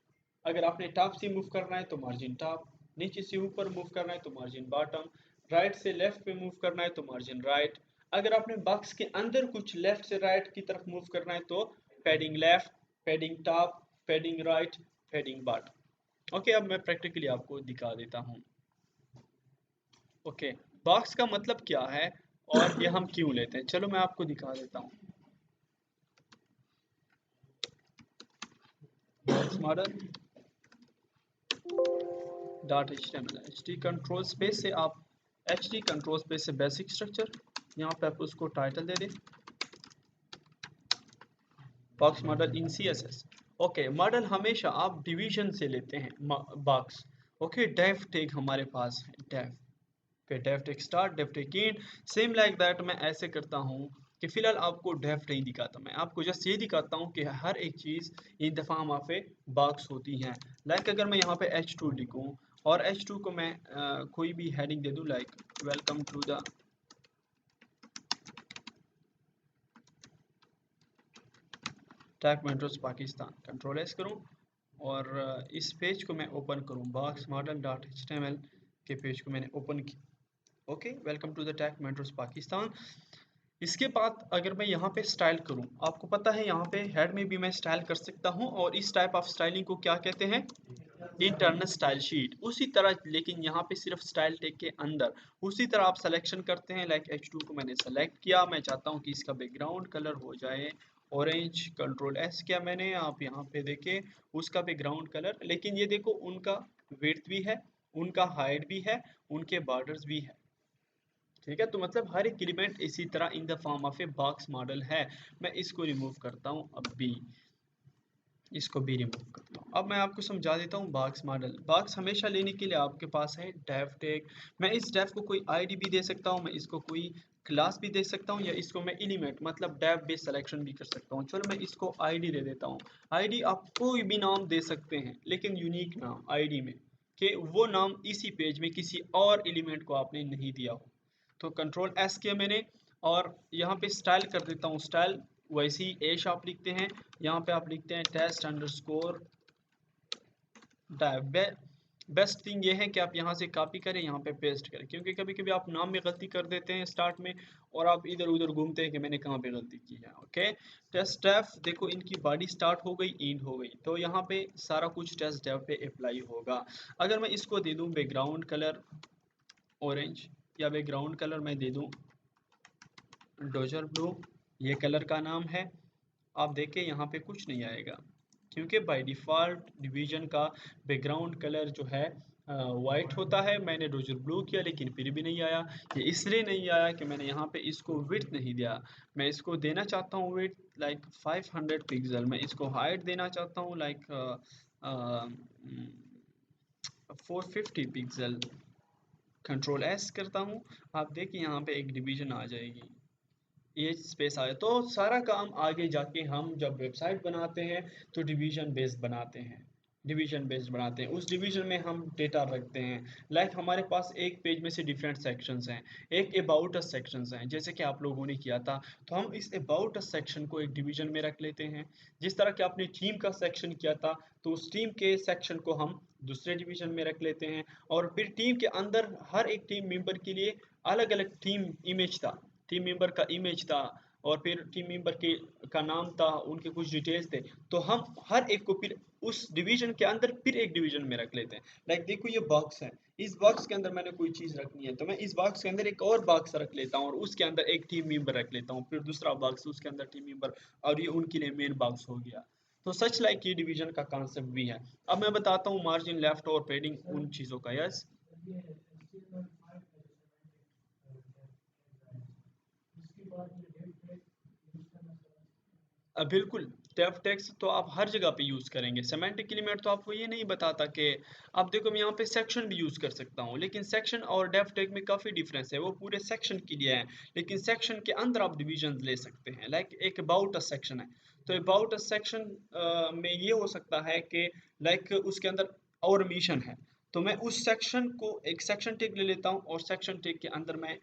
अगर आपने टॉप से मूव करना है तो मार्जिन टॉप, नीचे से ऊपर मूव करना है तो मार्जिन बॉटम, राइट से लेफ्ट पे मूव करना है तो मार्जिन राइट। अगर आपने बॉक्स के अंदर कुछ लेफ्ट से राइट की तरफ मूव करना है तो padding left, padding top, padding right, padding bottom. Okay, अब मैं प्रैक्टिकली आपको दिखा देता हूँ। ओके, बॉक्स का मतलब क्या है और ये हम क्यों लेते हैं, चलो मैं आपको दिखा देता हूँ। Box model dot HTML, HT control space से आप HT कंट्रोल स्पेस से बेसिक स्ट्रक्चर, यहाँ पे आप उसको टाइटल दे दें बॉक्स मॉडल इन CSS। ओके, मॉडल हमेशा आप डिवीजन से लेते हैं बॉक्स। ओके, डेफ टैग हमारे पास है, डेफ, फिर div tag start, div tag end, same like that. मैं ऐसे करता हूँ कि फिलहाल आपको डेफ नहीं दिखाता, मैं आपको जस्ट ये दिखाता हूँ कि हर एक चीज़ इन दफ़ा वहाँ पे बॉक्स होती हैं। लाइक अगर मैं यहाँ पे H2 लिखूँ और H2 को मैं कोई भी हेडिंग दे दूँ, like welcome to the tag Metros Pakistan, control S करूँ और इस पेज को मैं ओपन करूँ, बॉक्स मॉडल डॉट HTML के पेज को मैंने ओपन किया। Okay, welcome to the tag Metros Pakistan. इसके बाद अगर मैं यहाँ पे स्टाइल करूँ, आपको पता है यहाँ पे हेड में भी मैं स्टाइल कर सकता हूँ, और इस टाइप ऑफ स्टाइलिंग को क्या कहते हैं? Internal style sheet. उसी तरह लेकिन यहाँ पे सिर्फ स्टाइल टैग के अंदर उसी तरह आप सिलेक्शन करते हैं। लाइक H2 को मैंने सेलेक्ट किया, मैं चाहता हूँ कि इसका बैकग्राउंड कलर हो जाए ऑरेंज, कंट्रोल एस किया मैंने, आप यहाँ पे देखें उसका बैकग्राउंड कलर, लेकिन ये देखो उनका विड्थ भी है, उनका हाइट भी है, उनके बॉर्डर्स भी है। ठीक है, तो मतलब हर एक एलिमेंट इसी तरह in the form of a box model है। मैं इसको रिमूव करता हूँ, अब भी इसको भी रिमूव करता हूँ। अब मैं आपको समझा देता हूँ बॉक्स मॉडल। बॉक्स हमेशा लेने के लिए आपके पास है डेफ टैग। मैं इस डेफ को कोई आईडी भी दे सकता हूँ, मैं इसको कोई क्लास भी दे सकता हूँ, या इसको मैं एलिमेंट मतलब डेफ बेस्ड सिलेक्शन भी कर सकता हूँ। चलो मैं इसको आईडी दे देता हूँ। आईडी आप कोई भी नाम दे सकते हैं, लेकिन यूनिक नाम आईडी में, कि वो नाम इसी पेज में किसी और एलिमेंट को आपने नहीं दिया हो। तो कंट्रोल एस किया मैंने, और यहाँ पे स्टाइल कर देता हूँ स्टाइल, वैसे ही एश आप लिखते हैं, यहाँ पे आप लिखते हैं test underscore div. Best thing ये है कि आप यहाँ से कॉपी करें, यहाँ पे पेस्ट करें, क्योंकि कभी कभी आप नाम में गलती कर देते हैं स्टार्ट में, और आप इधर उधर घूमते हैं कि मैंने कहाँ पे गलती की है। ओके, टेस्ट डेफ, देखो इनकी बॉडी स्टार्ट हो गई, एंड हो गई, तो यहाँ पे सारा कुछ टेस्ट डेफ पे अप्लाई होगा। अगर मैं इसको दे दूँ बैकग्राउंड कलर ऑरेंज, या बैकग्राउंड कलर मैं दे दूँ डोजर ब्लू, ये कलर का नाम है, आप देखें यहाँ पे कुछ नहीं आएगा, क्योंकि बाय डिफ़ॉल्ट डिवीज़न का बैकग्राउंड कलर जो है वाइट होता है। मैंने रोजर ब्लू किया लेकिन फिर भी नहीं आया। ये इसलिए नहीं आया कि मैंने यहाँ पे इसको विड्थ नहीं दिया। मैं इसको देना चाहता हूँ विड्थ लाइक 500 पिक्सल। मैं इसको हाइट देना चाहता हूँ लाइक 450 पिक्सल। कंट्रोल एस करता हूँ। आप देखिए यहाँ पे एक डिवीज़न आ जाएगी, ये स्पेस आया। तो सारा काम आगे जाके हम जब वेबसाइट बनाते हैं तो डिवीजन बेस्ड बनाते हैं। डिवीजन बेस्ड बनाते हैं, उस डिवीजन में हम डेटा रखते हैं। लाइक हमारे पास एक पेज में से डिफरेंट सेक्शंस हैं, एक अबाउट अस सेक्शंस हैं जैसे कि आप लोगों ने किया था। तो हम इस अबाउट अस सेक्शन को एक डिवीजन में रख लेते हैं। जिस तरह कि आपने टीम का सेक्शन किया था तो उस टीम के सेक्शन को हम दूसरे डिवीजन में रख लेते हैं। और फिर टीम के अंदर हर एक टीम मेंबर के लिए अलग अलग टीम इमेज था, टीम मेंबर का इमेज था, और फिर टीम मेंबर के का नाम था, उनके कुछ डिटेल्स थे। तो हम हर एक को फिर उस डिवीजन के अंदर फिर एक डिवीजन में रख लेते हैं। लाइक देखो ये बॉक्स है, इस बॉक्स के अंदर मैंने कोई चीज़ रखनी है तो मैं इस बॉक्स के अंदर एक और बॉक्स रख लेता हूँ और उसके अंदर एक टीम मेंबर रख लेता हूँ, फिर दूसरा बॉक्स उसके अंदर टीम मेंबर, और ये उनके लिए मेन बॉक्स हो गया। तो सच लाइक ये डिवीजन का कॉन्सेप्ट भी है। अब मैं बताता हूँ मार्जिन लेफ्ट और पेडिंग उन चीज़ों का। यस बिल्कुल। डेफ टेक्स्ट तो आप हर जगह पे यूज़ करेंगे। सेमेंटिक एलिमेंट तो आपको ये नहीं बताता कि अब देखो मैं यहाँ पे सेक्शन भी यूज़ कर सकता हूँ, लेकिन सेक्शन और डेफ टेग में काफ़ी डिफरेंस है। वो पूरे सेक्शन के लिए है, लेकिन सेक्शन के अंदर आप डिवीजन ले सकते हैं। लाइक एक अबाउट अ सेक्शन है, तो अबाउट अ सेक्शन में ये हो सकता है कि लाइक उसके अंदर और मिशन है, तो मैं उस सेक्शन को एक सेक्शन टैग ले लेता हूँ और सेक्शन टैग के अंदर मैं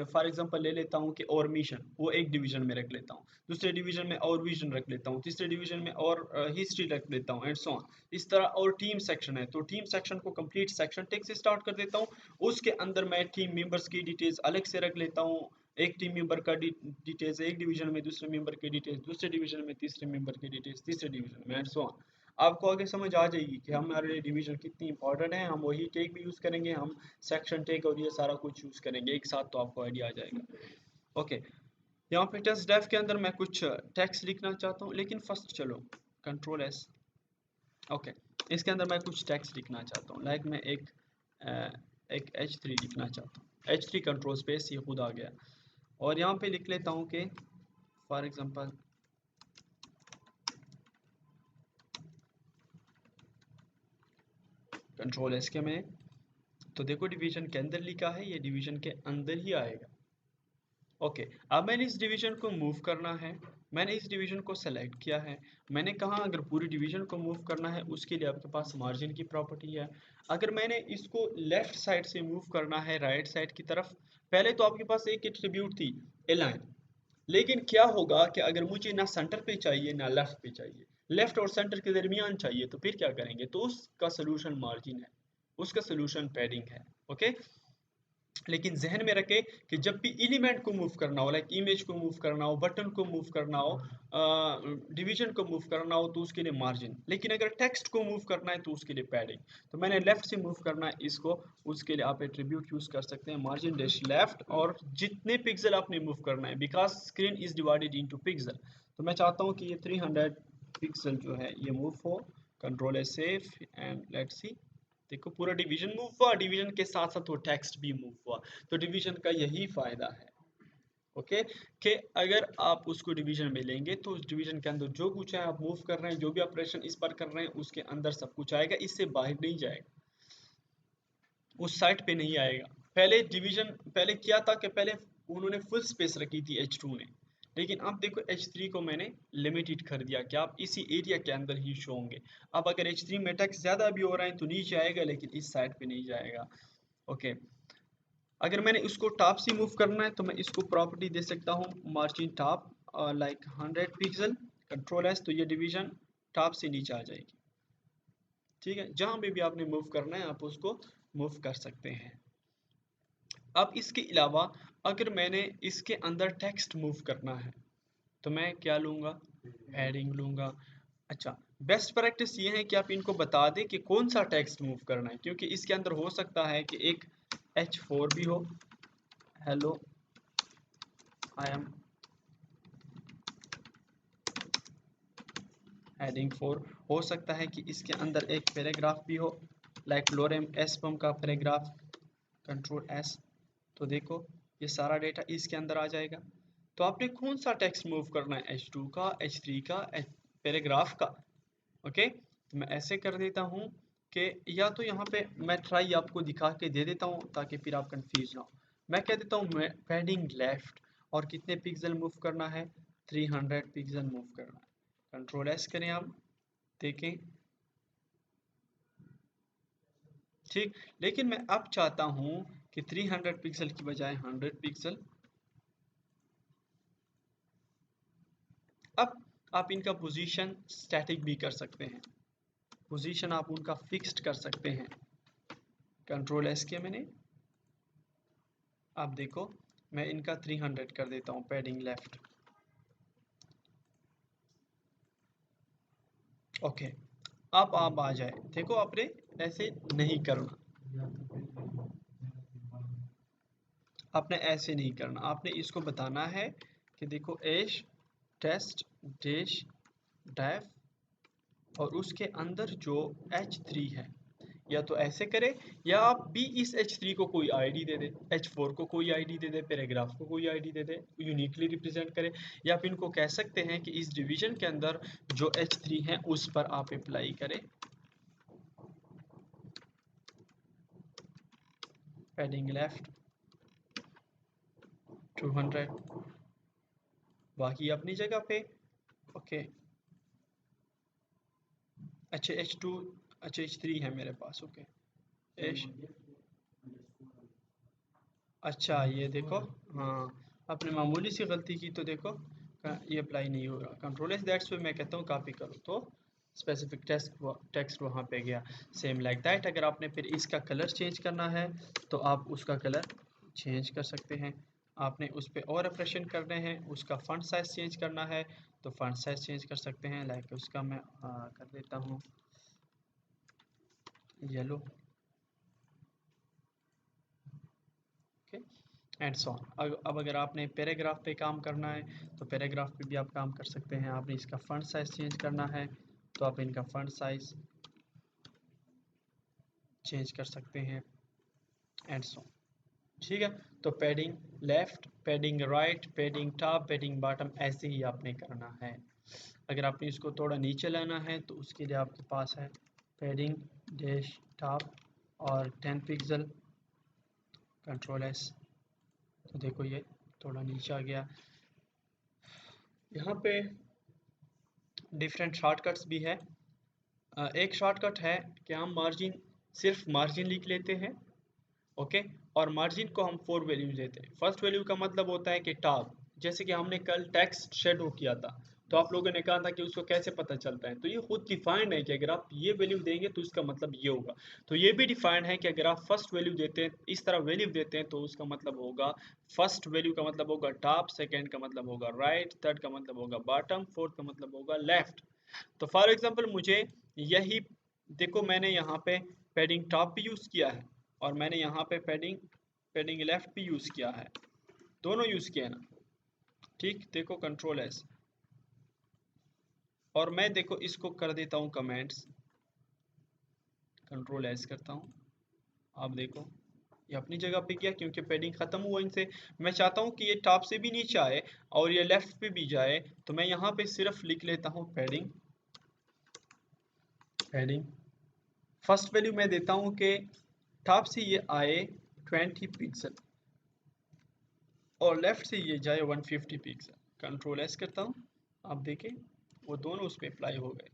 फॉर एग्जांपल ले लेता हूँ कि और मिशन, वो एक डिवीजन में रख लेता हूँ। दूसरे डिवीजन में और विजन रख लेता हूँ, तीसरे डिवीजन में और हिस्ट्री रख लेता हूँ एंड सो ऑन। इस तरह और टीम सेक्शन है तो टीम सेक्शन को कंप्लीट सेक्शन टेक से स्टार्ट कर देता हूँ। उसके अंदर मैं टीम मेंबर्स की डिटेल्स अलग से रख लेता हूँ। एक टीम मेंबर का डिटेल्स एक डिवीजन में, दूसरे मेंबर की डिटेल्स दूसरे डिवीजन में, तीसरे मेंबर की डिटेल्स तीसरे डिवीजन में एंड सो ऑन। आपको आगे समझ आ जाएगी कि हमारे डिवीजन कितनी इंपॉर्टेंट है। हम वही टेक भी यूज़ करेंगे, हम सेक्शन टेक और ये सारा कुछ यूज़ करेंगे एक साथ, तो आपको आइडिया आ जाएगा। ओके, यहाँ पे टेस्ट डेफ के अंदर मैं कुछ टेक्स्ट लिखना चाहता हूँ, लेकिन फर्स्ट चलो कंट्रोल एस। ओके, इसके अंदर मैं कुछ टेक्स्ट लिखना चाहता हूँ। लाइक मैं एक H3 लिखना चाहता हूँ। H3 कंट्रोल स्पेस, ये खुद आ गया। और यहाँ पे लिख लेता हूँ कि फॉर एग्जांपल कंट्रोल एस के में, तो देखो डिवीजन के अंदर लिखा है, ये डिवीजन के अंदर ही आएगा। ओके, अब मैंने इस डिवीजन को मूव करना है। मैंने इस डिवीजन को सेलेक्ट किया है। मैंने कहा अगर पूरी डिवीजन को मूव करना है उसके लिए आपके पास मार्जिन की प्रॉपर्टी है। अगर मैंने इसको लेफ्ट साइड से मूव करना है राइट साइड की तरफ, पहले तो आपके पास एक एट्रीब्यूट थी अलाइन, लेकिन क्या होगा कि अगर मुझे ना सेंटर पे चाहिए ना लेफ्ट पे चाहिए, लेफ्ट और सेंटर के दरमियान चाहिए, तो फिर क्या करेंगे? तो उसका सोल्यूशन मार्जिन है, उसका सोल्यूशन पैडिंग है। ओके, लेकिन जहन में रखें कि जब भी एलिमेंट को मूव करना हो, लाइक इमेज को मूव करना हो, बटन को मूव करना हो, डिवीजन को मूव करना हो, तो उसके लिए मार्जिन। लेकिन अगर टेक्स्ट को मूव करना है तो उसके लिए पैडिंग। तो मैंने लेफ्ट से मूव करना है इसको, उसके लिए आप एट्रीब्यूट यूज कर सकते हैं मार्जिन डैश लेफ्ट, और जितने पिक्सल आपने मूव करना है, because screen is divided into pixel, तो मैं चाहता हूँ कि ये 300 पिक्सल जो है ये मूव हो। कंट्रोल है सेव एंड लेट्स सी। देखो पूरा डिवीजन मूव हुआ, डिवीजन के साथ साथ वो टेक्स्ट भी मूव हुआ। तो डिवीजन का यही फायदा है। ओके, कि अगर आप उसको डिवीजन में लेंगे तो उस डिवीजन के अंदर जो कुछ है आप मूव कर रहे हैं, जो भी ऑपरेशन इस पर कर रहे हैं, उसके अंदर सब कुछ आएगा, इससे बाहर नहीं जाएगा, उस साइट पे नहीं आएगा। पहले डिवीजन पहले क्या था कि पहले उन्होंने फुल स्पेस रखी थी H2 ने, लेकिन अब देखो H3 को मैंने लिमिटेड कर दिया कि आप इसी एरिया के अंदर ही शो होंगे। अब अगर H3 में टेक्स्ट ज़्यादा भी हो रहा है तो नीचे आएगा, लेकिन इस साइड पे नहीं जाएगा। ओके, अगर मैंने इसको टॉप से मूव करना है तो मैं इसको प्रॉपर्टी दे सकता हूँ margin top like 100 pixel. Control S, तो ये डिवीजन टॉप से नीचे आ जाएगी। ठीक है, जहाँ पे भी आपने मूव करना है आप उसको मूव कर सकते हैं। अब इसके अलावा अगर मैंने इसके अंदर टेक्स्ट मूव करना है तो मैं क्या लूँगा? हेडिंग लूँगा। अच्छा, बेस्ट प्रैक्टिस ये है कि आप इनको बता दें कि कौन सा टेक्स्ट मूव करना है, क्योंकि इसके अंदर हो सकता है कि एक H4 भी हो, हेलो आई एम हेडिंग 4 हो सकता है कि इसके अंदर एक पैराग्राफ भी हो, लाइक लोरेम एस्पम का पैराग्राफ, कंट्रोल एस। तो देखो ये सारा डेटा इसके अंदर आ जाएगा। तो आपने कौन सा टेक्स्ट मूव करना है, H2 का, H3 का, पैराग्राफ का। ओके, तो मैं ऐसे कर देता हूँ कि या तो यहाँ पे मैं ट्राई आपको दिखा के दे देता हूँ ताकि फिर आप कंफ्यूज ना हो। मैं कह देता हूँ मैं पैडिंग लेफ्ट और कितने पिक्सल मूव करना है, 300 पिक्सल मूव करना है। कंट्रोल एस करें, आप देखें, ठीक। लेकिन मैं अब चाहता हूँ कि 300 पिक्सल की बजाय 100 पिक्सल। अब आप इनका पोजीशन स्टैटिक भी कर सकते हैं, पोजीशन आप उनका फिक्स्ड कर सकते हैं। कंट्रोल एस के मैंने, आप देखो मैं इनका 300 कर देता हूँ पैडिंग लेफ्ट। ओके, अब आप आ जाए, देखो आपने ऐसे नहीं करना, आपने ऐसे नहीं करना, आपने इसको बताना है कि देखो एश टेस्ट डैश डेफ और उसके अंदर जो H3 है, या तो ऐसे करे या आप भी इस H3 को कोई आईडी दे दे, H4 को कोई आईडी दे दे, पैराग्राफ को कोई आईडी दे दे, यूनिकली रिप्रेजेंट करे। या आप इनको कह सकते हैं कि इस डिवीजन के अंदर जो H3 है उस पर आप अप्लाई करें पैडिंग लेफ्ट 200, बाकी अपनी जगह पे। ओके, अच्छा H2, अच्छा H3 है मेरे पास। ओके एश, अच्छा ये देखो, हाँ आपने मामूली सी गलती की, तो देखो ये अप्लाई नहीं हो रहा। कंट्रोल एस, दैट्स पे मैं कहता हूँ कॉपी करो, तो स्पेसिफिक टेक्स्ट वहाँ पे गया। सेम लाइक दैट, अगर आपने फिर इसका कलर चेंज करना है तो आप उसका कलर चेंज कर सकते हैं। आपने उस पर और ऑपरेशन करने हैं, उसका फॉन्ट साइज चेंज करना है तो फॉन्ट साइज चेंज कर सकते हैं। लाइक उसका मैं कर देता हूँ yellow, okay and so on. अब अगर आपने पैराग्राफ पे काम करना है तो पैराग्राफ पे भी आप काम कर सकते हैं। आपने इसका फॉन्ट साइज चेंज करना है तो आप इनका फॉन्ट साइज चेंज कर सकते हैं एंड सो, ठीक है। तो padding left, padding right, padding top, padding bottom, ऐसे ही आपने करना है। अगर आपने इसको थोड़ा नीचे लाना है तो उसके लिए आपके पास है पैडिंग डैश टॉप और 10 पिक्सल, कंट्रोल एस। तो देखो ये थोड़ा नीचे आ गया। यहाँ पे डिफरेंट शॉर्टकट्स भी है। एक शॉर्टकट है कि हम मार्जिन, सिर्फ मार्जिन लिख लेते हैं, ओके। और मार्जिन को हम 4 वैल्यूज देते हैं। फर्स्ट वैल्यू का मतलब होता है कि टॉप, जैसे कि हमने कल टेक्स्ट शेडो किया था तो आप लोगों ने कहा था कि उसको कैसे पता चलता है, तो ये खुद डिफाइंड है कि अगर आप ये वैल्यू देंगे तो इसका मतलब ये होगा। तो ये भी डिफाइंड है कि अगर आप फर्स्ट वैल्यू देते हैं, इस तरह वैल्यू देते हैं, तो उसका मतलब होगा फर्स्ट वैल्यू का मतलब होगा टॉप, सेकेंड का मतलब होगा राइट, थर्ड का मतलब होगा बॉटम, फोर्थ का मतलब होगा लेफ्ट। तो फॉर एग्जाम्पल मुझे यही, देखो मैंने यहाँ पे पैडिंग टॉप भी यूज़ किया है और मैंने यहाँ पे पैडिंग पैडिंग लेफ्ट भी यूज़ किया है, दोनों यूज़ किया है ना, ठीक। देखो कंट्रोल एस, और मैं देखो इसको कर देता हूँ कमेंट्स, कंट्रोल एस करता हूँ। आप देखो ये अपनी जगह पे गया क्योंकि पैडिंग ख़त्म हुआ इनसे। मैं चाहता हूँ कि ये टॉप से भी नीचे आए और ये लेफ्ट पे भी जाए, तो मैं यहाँ पे सिर्फ लिख लेता हूँ पैडिंग, पैडिंग फर्स्ट वैल्यू मैं देता हूँ कि टॉप से ये आए 20 पिक्सल और लेफ्ट से ये जाए 150 पिक्सल। कंट्रोल एस करता हूँ, आप देखें वो दोनों उस पर अप्लाई हो गए।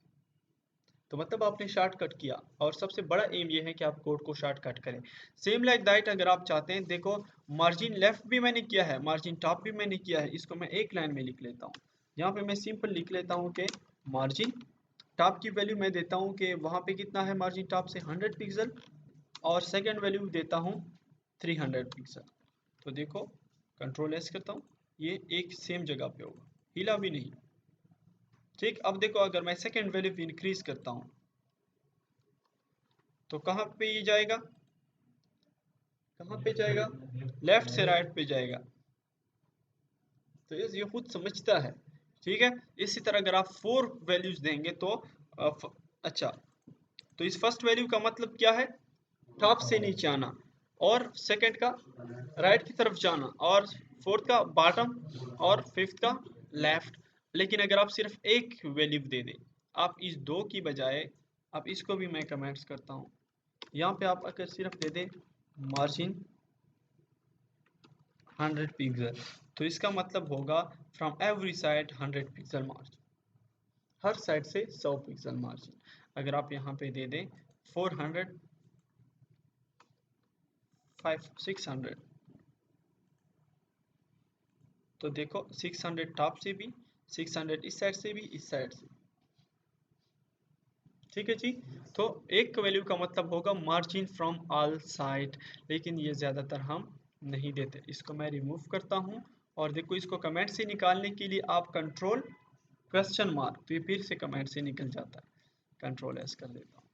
तो मतलब आपने शॉर्टकट किया, और सबसे बड़ा एम ये है कि आप कोड को शॉर्टकट करें। सेम लाइक दैट अगर आप चाहते हैं, देखो मार्जिन लेफ्ट भी मैंने किया है, मार्जिन टॉप भी मैंने किया है, इसको मैं एक लाइन में लिख लेता हूँ। यहाँ पे मैं सिंपल लिख लेता हूँ कि मार्जिन टॉप की वैल्यू मैं देता हूँ कि वहाँ पे कितना है मार्जिन टॉप से 100 पिक्सल, और सेकेंड वैल्यू देता हूँ 300 पिक्सल। तो देखो कंट्रोल एस करता हूँ, ये एक सेम जगह पे होगा, हिला भी नहीं, ठीक। अब देखो अगर मैं सेकेंड वैल्यू इंक्रीज करता हूँ तो कहाँ पे ये जाएगा, कहाँ पे जाएगा, लेफ्ट से राइट पे जाएगा। तो ये खुद समझता है ठीक है। इसी तरह अगर आप 4 वैल्यूज देंगे तो अच्छा, तो इस फर्स्ट वैल्यू का मतलब क्या है, टॉप से नीचे आना, और सेकंड का राइट की तरफ जाना, और फोर्थ का बॉटम, और फिफ्थ का लेफ्ट। लेकिन अगर आप सिर्फ एक वैल्यू दे दें, आप इस दो की बजाय, अब इसको भी मैं कमेंट्स करता हूँ, यहाँ पे आप अगर सिर्फ दे दें मार्जिन 100 पिक्सल, तो इसका मतलब होगा from every side 100 pixel margin, her side से 100 पिक्सल मार्जिन। अगर आप यहाँ पे दे दें 400 600, तो देखो 600 टॉप से भी, 600 इस साइड से भी, इस साइड से। ठीक है जी। तो एक वैल्यू का मतलब होगा मार्जिन फ्रॉम ऑल साइड, लेकिन ये ज़्यादातर हम नहीं देते। इसको मैं रिमूव करता हूँ, और देखो इसको कमेंट से निकालने के लिए आप कंट्रोल क्वेश्चन मार्क, तो ये फिर से कमेंट से निकल जाता है, कंट्रोल एस कर देता हूँ।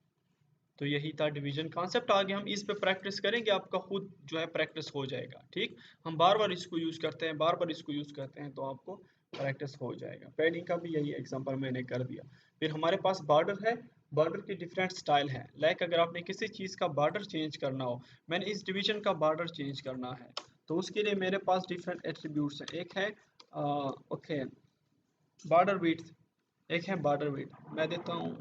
तो यही था डिवीजन कॉन्सेप्ट। आगे हम इस पे प्रैक्टिस करेंगे, आपका खुद जो है प्रैक्टिस हो जाएगा। ठीक, हम बार बार इसको यूज़ करते हैं, बार बार इसको यूज़ करते हैं, तो आपको प्रैक्टिस हो जाएगा। पैडिंग का भी यही एग्जांपल मैंने कर दिया। फिर हमारे पास बॉर्डर है, बॉर्डर की डिफरेंट स्टाइल है। लाइक अगर आपने किसी चीज़ का बॉर्डर चेंज करना हो, मैंने इस डिवीजन का बॉर्डर चेंज करना है, तो उसके लिए मेरे पास डिफरेंट एट्रीब्यूट्स हैं। एक है ओके बॉर्डर विड्थ, एक है बॉर्डर विड्थ, मैं देता हूँ